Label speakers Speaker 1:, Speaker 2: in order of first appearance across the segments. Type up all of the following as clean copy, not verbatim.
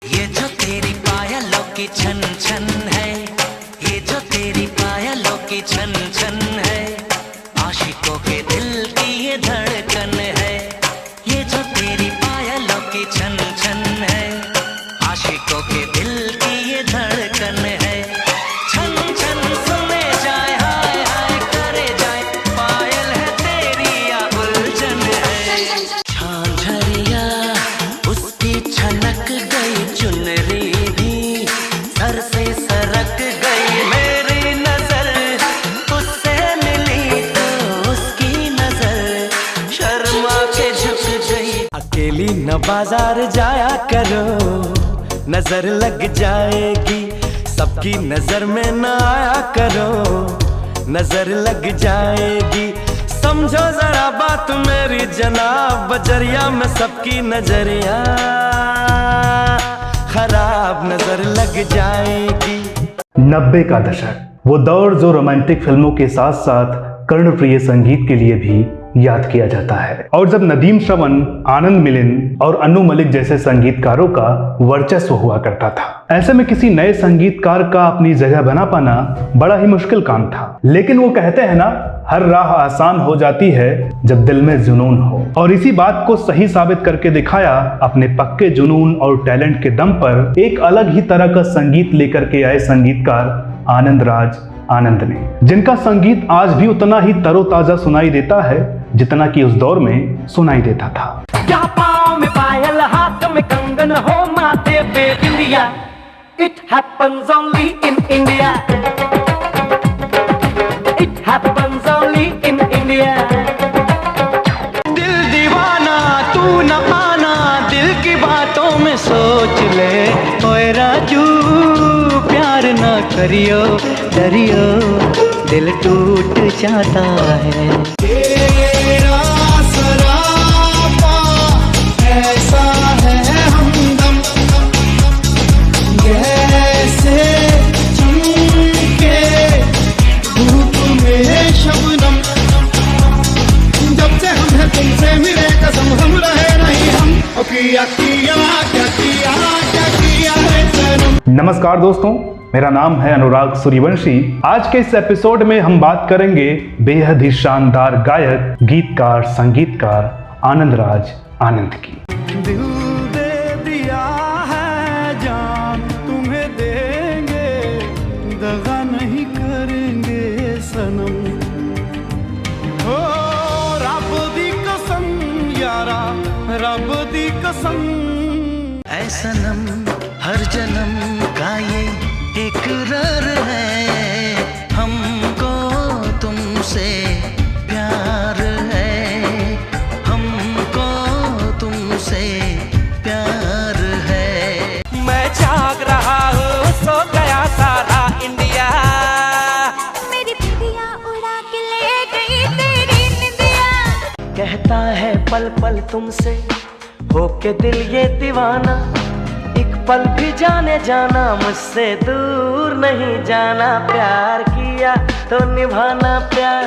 Speaker 1: ये जो तेरी पायलों की छन छन है, ये जो तेरी पायलों की छन छन है, आशिकों के दिल की ये धड़कन है। ये जो तेरी पायलों की छन छन है, आशिकों के दिल की ये धड़कन है। छन छन सुने जाए, हाय हाय करे जाए, पायल है तेरी या उलझन है। झांझरिया उसकी छनक गई, चुनरी भी सर से सरक गई। मेरी नजर उससे मिली तो उसकी नजर शर्मा के झुक गई। अकेली न बाजार जाया करो, नजर लग जाएगी। सबकी नजर में न आया करो, नजर लग जाएगी। समझो जरा बात मेरी जनाब, बजरिया में सबकी नजरिया खराब नजर लग जाएगी।
Speaker 2: 90 का दशक, वो दौर जो रोमांटिक फिल्मों के साथ साथ कर्णप्रिय संगीत के लिए भी याद किया जाता है, और जब नदीम श्रवण, आनंद मिलिंद और अनु मलिक जैसे संगीतकारों का वर्चस्व हुआ करता था। ऐसे में किसी नए संगीतकार का अपनी जगह बना पाना बड़ा ही मुश्किल काम था। लेकिन वो कहते हैं ना, हर राह आसान हो जाती है जब दिल में जुनून हो, और इसी बात को सही साबित करके दिखाया अपने पक्के जुनून और टैलेंट के दम पर एक अलग ही तरह का संगीत लेकर के आए संगीतकार आनंद राज आनंद ने, जिनका संगीत आज भी उतना ही तरोताजा सुनाई देता है जितना कि उस दौर में सुनाई देता था।
Speaker 1: क्या पाँव में पायल, हाथ में कंगन हो, माथे पे बिंदिया, it happens only in India, it happens only in India। दिल दीवाना तू न आना, दिल की बातों में सोच ले, ओए राजू प्यार न करियो, डरियो दिल टूट जाता है। तेरा सरापा ऐसा है हमदम, जैसे चमके धूप में शबनम। जब से हम हैं तुमसे मिले कसम, हम रहे नहीं हम, और किया किया क्या किया क्या किया है सनम।
Speaker 2: नमस्कार दोस्तों, मेरा नाम है अनुराग सूर्यवंशी। आज के इस एपिसोड में हम बात करेंगे बेहद ही शानदार गायक, गीतकार, संगीतकार आनंद राज आनंद की।
Speaker 1: दिल दे दिया है जान तुम्हें देंगे, दगा नहीं करेंगे सनम। ओ रब दी कसम यारा, रब दी कसम। ऐ सनम हर जन्म का ये इकरार है, हमको तुमसे प्यार है, हमको तुमसे प्यार है। मैं जाग रहा हूँ, सो गया सारा इंडिया, मेरी बिटिया उड़ा के ले गई तेरी निंदिया। कहता है पल पल तुमसे होके दिल ये दीवाना, एक पल भी जाने जाना मुझसे दूर नहीं जाना। प्यार किया तो निभाना, प्यार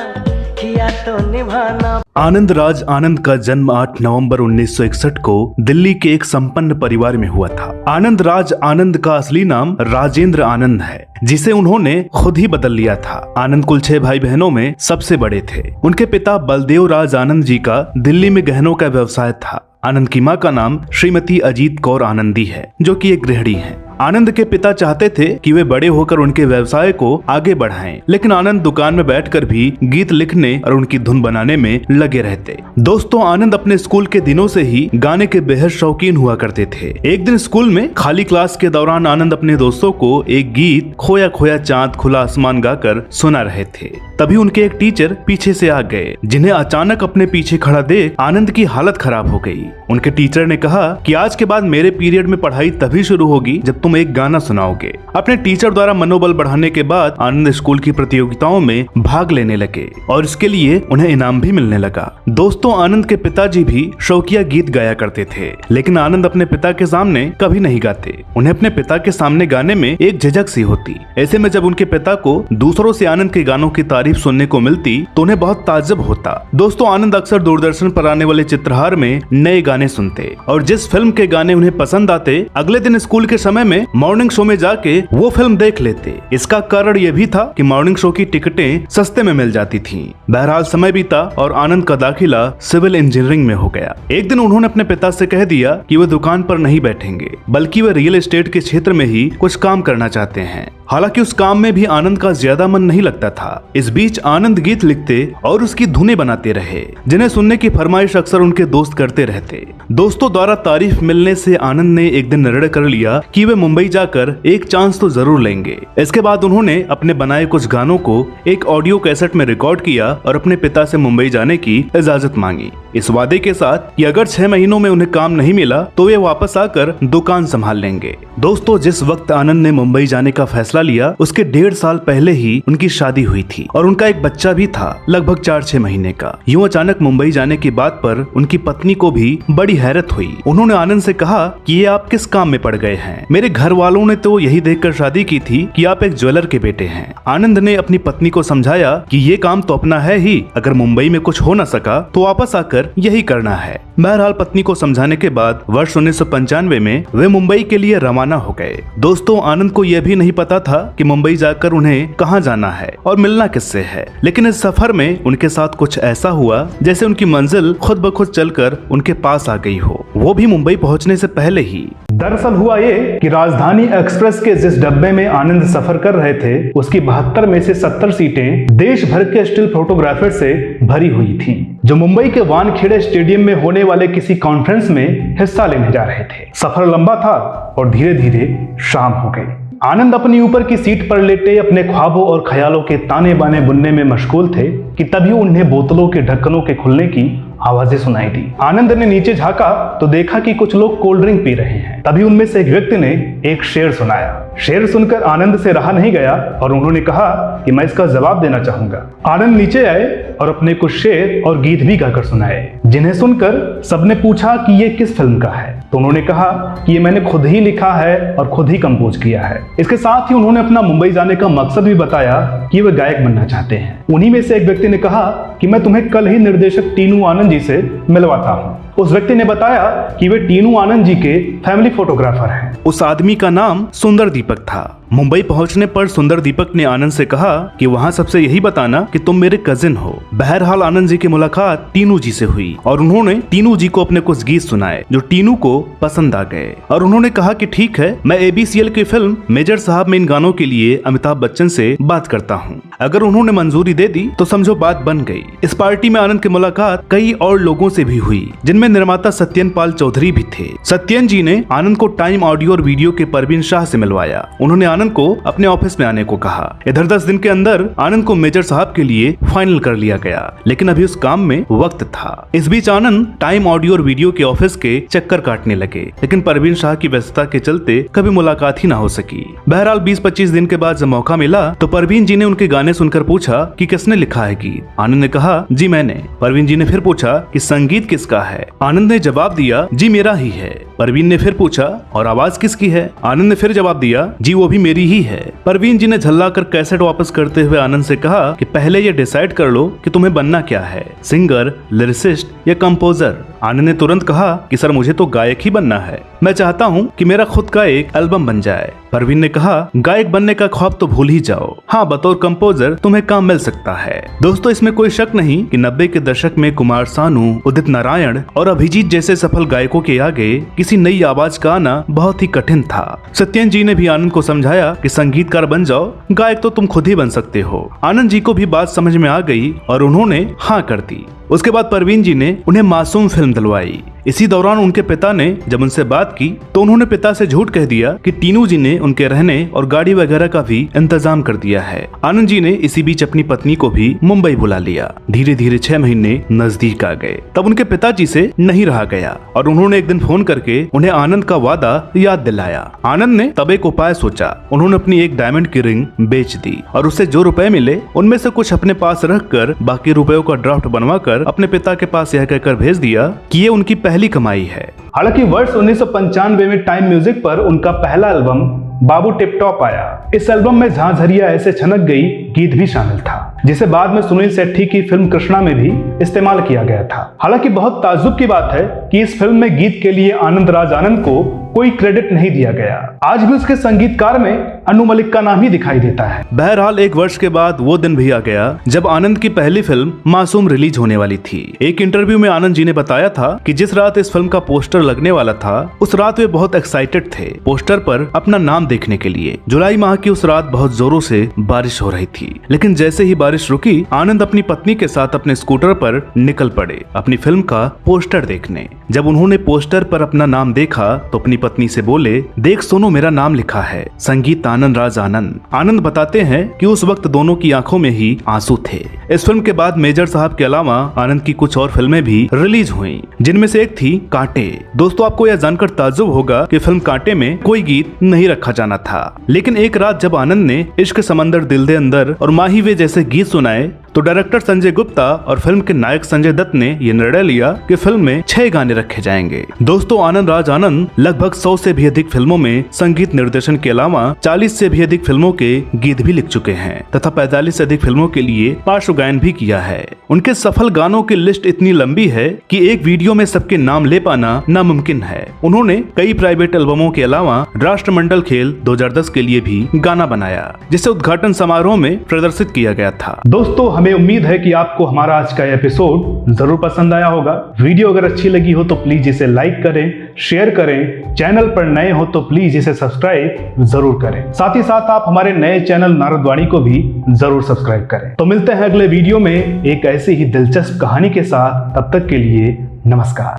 Speaker 1: किया तो निभाना।
Speaker 2: आनंद राज आनंद का जन्म 8 नवंबर 1961 को दिल्ली के एक संपन्न परिवार में हुआ था। आनंद राज आनंद का असली नाम राजेंद्र आनंद है, जिसे उन्होंने खुद ही बदल लिया था। आनंद कुल 6 भाई बहनों में सबसे बड़े थे। उनके पिता बलदेव राज आनंद जी का दिल्ली में गहनों का व्यवसाय था। आनंद की मां का नाम श्रीमती अजीत कौर आनंदी है, जो कि एक गृहिणी है। आनंद के पिता चाहते थे कि वे बड़े होकर उनके व्यवसाय को आगे बढ़ाएं, लेकिन आनंद दुकान में बैठकर भी गीत लिखने और उनकी धुन बनाने में लगे रहते। दोस्तों, आनंद अपने स्कूल के दिनों से ही गाने के बेहद शौकीन हुआ करते थे। एक दिन स्कूल में खाली क्लास के दौरान आनंद अपने दोस्तों को एक गीत खोया खोया चांद खुला आसमान गाकर सुना रहे थे। तभी उनके एक टीचर पीछे से आ गए, जिन्हें अचानक अपने पीछे खड़ा देख आनंद की हालत खराब हो गई। उनके टीचर ने कहा कि आज के बाद मेरे पीरियड में पढ़ाई तभी शुरू होगी जब तुम एक गाना सुनाओगे। अपने टीचर द्वारा मनोबल बढ़ाने के बाद आनंद स्कूल की प्रतियोगिताओं में भाग लेने लगे और इसके लिए उन्हें इनाम भी मिलने लगा। दोस्तों, आनंद के पिताजी भी शौकिया गीत गाया करते थे, लेकिन आनंद अपने पिता के सामने कभी नहीं गाते। उन्हें अपने पिता के सामने गाने में एक झिझक सी होती। ऐसे में जब उनके पिता को दूसरों से आनंद के गानों की तारीफ सुनने को मिलती तो उन्हें बहुत ताज्जुब होता। दोस्तों, आनंद अक्सर दूरदर्शन पर आने वाले चित्रहार में नए गाने सुनते और जिस फिल्म के गाने उन्हें पसंद आते अगले दिन स्कूल के समय में मॉर्निंग शो में जाके वो फिल्म देख लेते। इसका कारण ये भी था कि मॉर्निंग शो की टिकटें सस्ते में मिल जाती थीं। बहरहाल समय बीता और आनंद का दाखिला सिविल इंजीनियरिंग में हो गया। एक दिन उन्होंने अपने पिता से कह दिया कि वे दुकान पर नहीं बैठेंगे, बल्कि वे रियल एस्टेट के क्षेत्र में ही कुछ काम करना चाहते हैं। हालांकि उस काम में भी आनंद का ज्यादा मन नहीं लगता था। इस बीच आनंद गीत लिखते और उसकी धुनें बनाते रहे, जिन्हें सुनने की फरमाइश अक्सर उनके दोस्त करते रहते। दोस्तों द्वारा तारीफ मिलने से आनंद ने एक दिन निर्णय कर लिया कि वे मुंबई जाकर एक चांस तो जरूर लेंगे। इसके बाद उन्होंने अपने बनाए कुछ गानों को एक ऑडियो कैसेट में रिकॉर्ड किया और अपने पिता से मुंबई जाने की इजाजत मांगी, इस वादे के साथ कि अगर 6 महीनों में उन्हें काम नहीं मिला तो वे वापस आकर दुकान संभाल लेंगे। दोस्तों, जिस वक्त आनंद ने मुंबई जाने का फैसला लिया उसके 1.5 साल पहले ही उनकी शादी हुई थी और उनका एक बच्चा भी था, लगभग 4-6 महीने का। यूं अचानक मुंबई जाने की बात पर उनकी पत्नी को भी बड़ी हैरत हुई। उन्होंने आनंद से कहा कि ये आप किस काम में पड़ गए हैं? मेरे घर वालों ने तो यही देखकर शादी की थी कि आप एक ज्वेलर के बेटे हैं। आनंद ने अपनी पत्नी को समझाया कि ये काम तो अपना है ही, अगर मुंबई में कुछ हो न सका तो वापस आकर यही करना है। बहरहाल पत्नी को समझाने के बाद वर्ष 1995 में वे मुंबई के लिए रवाना हो गए। दोस्तों, आनंद को यह भी नहीं पता था कि मुंबई जाकर उन्हें कहां जाना है और मिलना किससे है, लेकिन इस सफर में उनके साथ कुछ ऐसा हुआ जैसे उनकी मंजिल खुद ब खुद चलकर उनके पास आ गई हो, वो भी मुंबई पहुंचने से पहले ही।
Speaker 3: दरअसल हुआ ये कि राजधानी एक्सप्रेस के जिस डब्बे में आनंद सफर कर रहे थे उसकी 72 में से 70 सीटें देश भर के स्टिल फोटोग्राफर से भरी हुई थीं, जो मुंबई के वानखेड़े स्टेडियम में होने वाले किसी कॉन्फ्रेंस में हिस्सा लेने जा रहे थे। सफर लंबा था और धीरे धीरे शाम हो गई। आनंद अपनी ऊपर की सीट पर लेटे अपने ख्वाबों और ख्यालों के ताने बाने बुनने में मशगूल थे कि तभी उन्हें बोतलों के ढक्कनों के खुलने की आवाजें सुनाई दी। आनंद ने नीचे झांका तो देखा कि कुछ लोग कोल्ड ड्रिंक पी रहे हैं। तभी उनमें से एक व्यक्ति ने एक शेर सुनाया। शेर सुनकर आनंद से रहा नहीं गया और उन्होंने कहा कि मैं इसका जवाब देना चाहूंगा। आनंद नीचे आए और अपने कुछ शेर और गीत भी गाकर सुनाए, जिन्हें सुनकर सबने पूछा कि ये किस फिल्म का है। तो उन्होंने कहा कि ये मैंने खुद ही लिखा है और खुद ही कंपोज किया है। इसके साथ ही उन्होंने अपना मुंबई जाने का मकसद भी बताया कि वे गायक बनना चाहते हैं। उन्हीं में से एक व्यक्ति ने कहा कि मैं तुम्हें कल ही निर्देशक टीनू आनंद जी से मिलवाता हूँ। उस व्यक्ति ने बताया कि वे टीनू आनंद जी के फैमिली फोटोग्राफर हैं।
Speaker 2: उस आदमी का नाम सुंदर दीपक था। मुंबई पहुंचने पर सुंदर दीपक ने आनंद से कहा कि वहां सबसे यही बताना कि तुम मेरे कजिन हो। बहरहाल आनंद जी की मुलाकात टीनू जी से हुई और उन्होंने टीनू जी को अपने कुछ गीत सुनाए जो टीनू को पसंद आ गए और उन्होंने कहा कि ठीक है, मैं ABCL की फिल्म मेजर साहब में इन गानों के लिए अमिताभ बच्चन से बात करता हूँ। अगर उन्होंने मंजूरी दे दी तो समझो बात बन गई। इस पार्टी में आनंद की मुलाकात कई और लोगों से भी हुई, जिनमें निर्माता सत्यन पाल चौधरी भी थे। सत्यन जी ने आनंद को टाइम ऑडियो और वीडियो के परवीन शाह से मिलवाया। उन्होंने आनंद को अपने ऑफिस में आने को कहा। इधर 10 दिन के अंदर आनंद को मेजर साहब के लिए फाइनल कर लिया गया, लेकिन अभी उस काम में वक्त था। इस बीच आनंद टाइम ऑडियो और वीडियो के ऑफिस के चक्कर काटने लगे, लेकिन परवीन शाह की व्यस्तता के चलते कभी मुलाकात ही ना हो सकी। बहरहाल 20-25 दिन के बाद जब मौका मिला तो परवीन जी ने उनके गाने सुनकर पूछा कि किसने लिखा है गीत। आनंद ने कहा जी मैंने। परवीन जी ने फिर पूछा कि संगीत किसका है। आनंद ने जवाब दिया जी मेरा ही है। परवीन ने फिर पूछा और आवाज किसकी है। आनंद ने फिर जवाब दिया जी वो भी मेरी ही है। परवीन जी ने झल्लाकर कैसेट वापस करते हुए आनंद से कहा कि पहले ये डिसाइड कर लो कि तुम्हें बनना क्या है, सिंगर, लिरिसिस्ट या कंपोजर। आनंद ने तुरंत कहा कि सर मुझे तो गायक ही बनना है। मैं चाहता हूँ कि मेरा खुद का एक एल्बम बन जाए। परवीन ने कहा गायक बनने का ख्वाब तो भूल ही जाओ, हाँ बतौर कंपोजर तुम्हें काम मिल सकता है। दोस्तों इसमें कोई शक नहीं कि 90 के दशक में कुमार सानू, उदित नारायण और अभिजीत जैसे सफल गायकों के आगे किसी नई आवाज का आना बहुत ही कठिन था। सत्यन जी ने भी आनंद को समझाया कि संगीतकार बन जाओ, गायक तो तुम खुद ही बन सकते हो। आनंद जी को भी बात समझ में आ गई और उन्होंने हाँ कर दी। उसके बाद परवीन जी ने उन्हें मासूम फिल्म दिलवाई। इसी दौरान उनके पिता ने जब उनसे बात की तो उन्होंने पिता से झूठ कह दिया कि टीनू जी ने उनके रहने और गाड़ी वगैरह का भी इंतजाम कर दिया है। आनंद जी ने इसी बीच अपनी पत्नी को भी मुंबई बुला लिया। धीरे धीरे 6 महीने नजदीक आ गए। तब उनके पिताजी से नहीं रहा गया और उन्होंने एक दिन फोन करके उन्हें आनंद का वादा याद दिलाया। आनंद ने तब एक उपाय सोचा। उन्होंने अपनी एक डायमंड की रिंग बेच दी और उससे जो रुपए मिले उनमें से कुछ अपने पास रखकर बाकी रुपयों का ड्राफ्ट बनवाकर अपने पिता के पास यह कहकर भेज दिया कि ये उनकी पहली कमाई है।
Speaker 3: हालांकि वर्ष 1995 में टाइम म्यूजिक पर उनका पहला एल्बम बाबू टिप टॉप आया। इस एल्बम में झांझरिया ऐसे छनक गई गीत भी शामिल था, जिसे बाद में सुनील शेट्टी की फिल्म कृष्णा में भी इस्तेमाल किया गया था। हालांकि बहुत ताज्जुब की बात है कि इस फिल्म में गीत के लिए आनंद राज आनंद को कोई क्रेडिट नहीं दिया गया। आज भी उसके संगीतकार में अनु मलिक का नाम ही दिखाई देता है।
Speaker 2: बहरहाल एक वर्ष के बाद वो दिन भी आ गया जब आनंद की पहली फिल्म मासूम रिलीज होने वाली थी। एक इंटरव्यू में आनंद जी ने बताया था कि जिस रात इस फिल्म का पोस्टर लगने वाला था उस रात वे बहुत एक्साइटेड थे पोस्टर पर अपना नाम देखने के लिए। जुलाई माह की उस रात बहुत जोरों से बारिश हो रही थी, लेकिन जैसे ही बारिश रुकी आनंद अपनी पत्नी के साथ अपने स्कूटर पर निकल पड़े अपनी फिल्म का पोस्टर देखने। जब उन्होंने पोस्टर पर अपना नाम देखा तो अपनी पत्नी से बोले, देख सोनू मेरा नाम लिखा है, संगीत आनंद राज आनंद। आनंद बताते हैं कि उस वक्त दोनों की आंखों में ही आंसू थे। इस फिल्म के बाद मेजर साहब के अलावा आनंद की कुछ और फिल्में भी रिलीज हुई, जिनमें से एक थी कांटे। दोस्तों आपको यह जानकर ताज्जुब होगा कि फिल्म कांटे में कोई गीत नहीं रखा जाना था, लेकिन एक रात जब आनंद ने इश्क समंदर दिल दे अंदर और माही वे जैसे गीत सुनाए तो डायरेक्टर संजय गुप्ता और फिल्म के नायक संजय दत्त ने यह निर्णय लिया कि फिल्म में 6 गाने रखे जाएंगे। दोस्तों आनंद राज आनंद लगभग 100 से भी अधिक फिल्मों में संगीत निर्देशन के अलावा 40 से भी अधिक फिल्मों के गीत भी लिख चुके हैं तथा 45 से अधिक फिल्मों के लिए पार्श्व गायन भी किया है। उनके सफल गानों की लिस्ट इतनी लंबी है कि एक वीडियो में सबके नाम ले पाना नामुमकिन है। उन्होंने कई प्राइवेट एल्बमों के अलावा राष्ट्रमंडल खेल 2010 के लिए भी गाना बनाया, जिसे उद्घाटन समारोह में प्रदर्शित किया गया था।
Speaker 3: दोस्तों हमें उम्मीद है कि आपको हमारा आज का एपिसोड जरूर पसंद आया होगा। वीडियो अगर अच्छी लगी हो तो प्लीज इसे लाइक करें, शेयर करें। चैनल पर नए हो तो प्लीज इसे सब्सक्राइब जरूर करें। साथ ही साथ आप हमारे नए चैनल नारदवाणी को भी जरूर सब्सक्राइब करें। तो मिलते हैं अगले वीडियो में एक ऐसी ही दिलचस्प कहानी के साथ। तब तक के लिए नमस्कार।